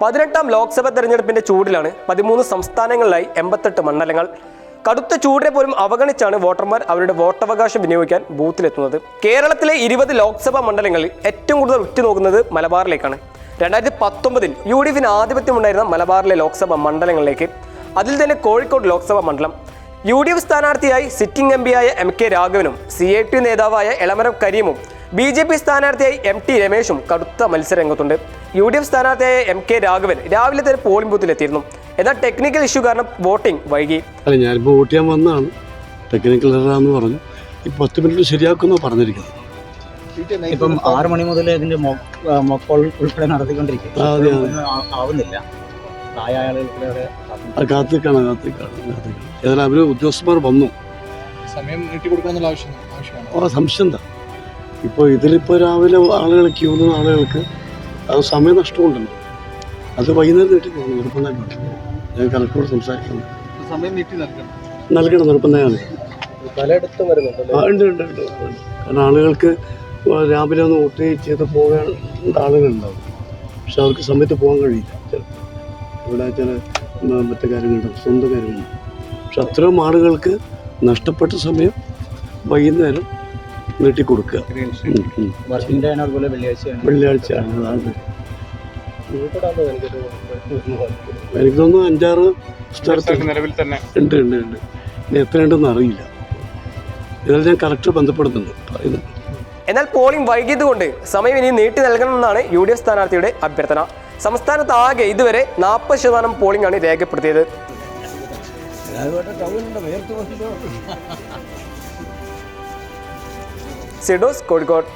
18ാം ലോക്സഭാ തെരഞ്ഞെടുപ്പിന്റെ ചൂടിലാണ് 13 സംസ്ഥാനങ്ങളിലായി 88 മണ്ഡലങ്ങൾ. കടുത്ത ചൂടിനെ പോലും അവഗണിച്ചാണ് വോട്ടർമാർ അവരുടെ വോട്ടവകാശം വിനിയോഗിക്കാൻ ബൂത്തിലെത്തുന്നത്. കേരളത്തിലെ 20 ലോക്സഭാ മണ്ഡലങ്ങളിൽ ഏറ്റവും കൂടുതൽ ഉറ്റുനോക്കുന്നത് മലബാറിലേക്കാണ്. 2019-ൽ UDFന് ആധിപത്യമുണ്ടായിരുന്ന മലബാറിലെ ലോക്സഭാ മണ്ഡലങ്ങളിലേക്ക്. അതിൽ തന്നെ കോഴിക്കോട് ലോക്സഭാ മണ്ഡലം. UDF സ്ഥാനാർത്ഥിയായി സിറ്റിംഗ് MP ആയ MK രാഘവനും CIT നേതാവായ എളമരം കരീമും BJP സ്ഥാനാർത്ഥിയായി MT രമേശും കടുത്ത മത്സരരംഗത്തുണ്ട്. UDF സ്ഥാനാർത്ഥിയായ MK രാഘവൻ രാവിലെ തന്നെ പോളിംഗ് ബൂത്തിലെത്തിയിരുന്നു. എന്നാൽ ടെക്നിക്കൽ ഇഷ്യൂ കാരണം വോട്ടിംഗ് വൈകി. ഞാനിപ്പോൾ വോട്ട് ചെയ്യാൻ വന്നതാണ്. ടെക്നിക്കൽ എററാന്ന് പറഞ്ഞു. ഈ 10 മിനിറ്റ് ശരിയാക്കുമെന്ന് പറഞ്ഞിരിക്കുന്നത്. ഇപ്പം 6 മണി മുതൽ ഇതിന്റെ മോക്ക് പോൾ ഉൾപ്പെടെ നടത്തിക്കൊണ്ടിരിക്കും. ആവുന്നില്ല. കാത്തിക്കാണ്. ഏതായാലും അവർ ഉദ്യോഗസ്ഥന്മാർ വന്നു. സമയം നീട്ടിക്കൊടുക്കാന്നുള്ള ആവശ്യമാണ്. സംശയം എന്താ? ഇപ്പോൾ ഇതിലിപ്പോൾ രാവിലെ ആളുകൾ ക്യൂ നിന്ന ആളുകൾക്ക് അത് സമയം നഷ്ടമുണ്ടല്ലോ. അത് വൈകുന്നേരം നീട്ടിക്കൊടുക്കണം, നിർബന്ധമായിട്ട്. ഞാൻ കലക്ടറോട് സംസാരിക്കുന്നു. സമയം നീട്ടി നൽകണം, നിർബന്ധമാണ്. പലയിടത്തും വരുന്നുണ്ട്. ഉണ്ട്. കാരണം ആളുകൾക്ക് രാവിലെ ഒന്ന് വോട്ട് ചെയ്ത് പോകാൻ ആളുകളുണ്ടാവും. പക്ഷെ അവർക്ക് സമയത്ത് പോകാൻ കഴിയില്ല. ഇവിടെ ചില മറ്റു കാര്യങ്ങളുണ്ടാവും, സ്വന്തം കാര്യങ്ങളുണ്ടാവും. പക്ഷെ അത്രയും ആളുകൾക്ക് നഷ്ടപ്പെട്ട സമയം വൈകുന്നേരം നീട്ടിക്കൊടുക്കുക. വെള്ളിയാഴ്ചയാണ്. അതാണ് എനിക്ക് തോന്നുന്നു 5-6 സ്ഥലത്ത് നിലവിൽ തന്നെ ഉണ്ട്. ഇനി എത്രയുണ്ടെന്ന് അറിയില്ല. ഇതെല്ലാം ഞാൻ കറക്റ്റ് ബന്ധപ്പെടുന്നുണ്ട്, പറയുന്നുണ്ട്. എന്നാൽ പോളിംഗ് വൈകിയതുകൊണ്ട് സമയം ഇനി നീട്ടി നൽകണമെന്നാണ് UDF സ്ഥാനാർത്ഥിയുടെ അഭ്യർത്ഥന. സംസ്ഥാനത്ത് ആകെ ഇതുവരെ 40% പോളിംഗ് ആണ് രേഖപ്പെടുത്തിയത്. സിഡോസ് കോഴിക്കോട്.